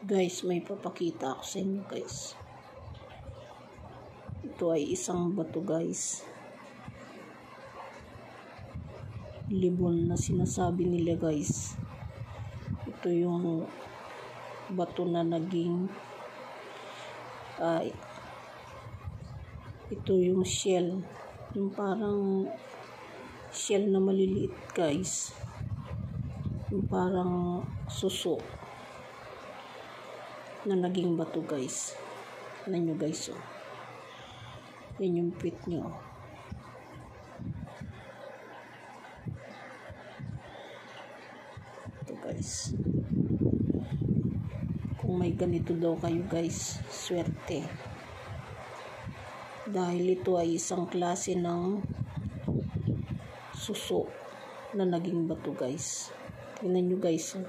Guys, may papakita ako sa inyo guys. Ito ay isang bato guys. Libon na sinasabi nila guys. Ito yung bato na naging ito yung shell. Yung parang shell na maliliit guys. Yung parang suso na naging bato guys. Alam nyo guys oh. Yan yung pit nyo. Ito guys. Kung may ganito daw kayo guys, swerte. Dahil ito ay isang klase ng suso na naging bato guys. Tingnan nyo guys.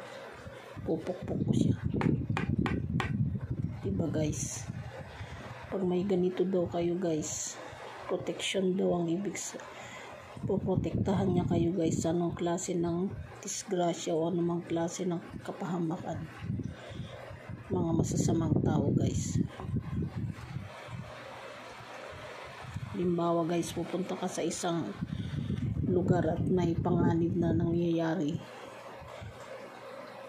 Pupukpuk ko siya. Diba guys? Pag may ganito daw kayo guys, protection daw ang ibig sabihin. Poprotektahan niya kayo guys sa anong klase ng disgrasya o anumang klase ng kapahamakan. Mga masasamang tao guys. Halimbawa guys, pupunta ka sa isang lugar at may panganib na nangyayari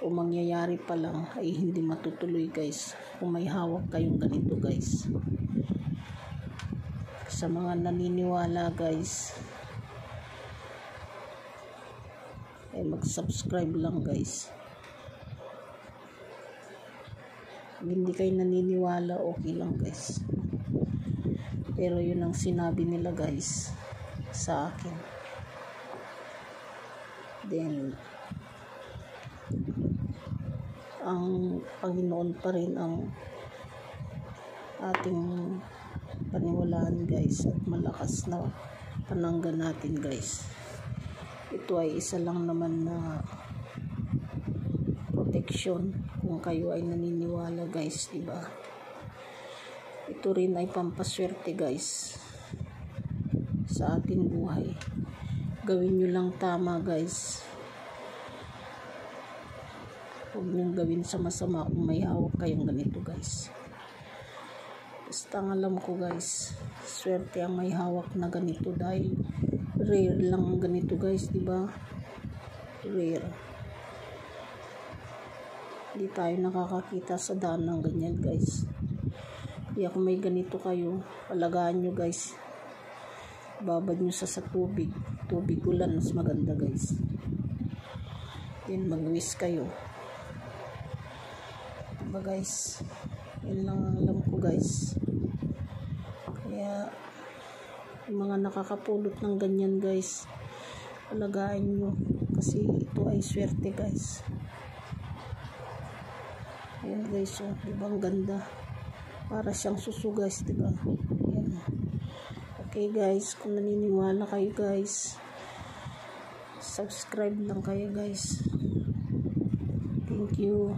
o mangyayari pa lang ay hindi matutuloy guys kung may hawak kayong ganito guys. Sa mga naniniwala guys ay mag-subscribe lang guys. Kung hindi kayo naniniwala, okay lang guys. Pero yun ang sinabi nila guys sa akin. Then ang Panginoon pa rin ang ating paniwalaan guys at malakas na panangga natin guys. Ito ay isa lang naman na protection kung kayo ay naniniwala guys, diba? Ito rin ay pampaswerte guys sa ating buhay. Gawin nyo lang tama guys. Huwag nyo gawin sa masama kung may hawak kayong ganito guys. Basta ang alam ko guys, swerte ang may hawak na ganito dahil rare lang ang ganito guys, diba? Rare. Hindi tayo nakakakita sa daan ng ganyan guys. Kaya kung may ganito kayo, alagaan nyo guys. Babad nyo sa tubig. Tubig ulan, mas maganda guys. Then mag-wish kayo. Diba guys? Yun lang ang alam ko guys. Kaya yung mga nakakapulot ng ganyan guys, alagaan nyo. Kasi ito ay swerte guys. Ayan guys, oh, diba ang ganda? Para siyang suso guys, diba? Ayan. Okay guys, kung naniniwala kayo guys, subscribe lang kayo guys. Thank you.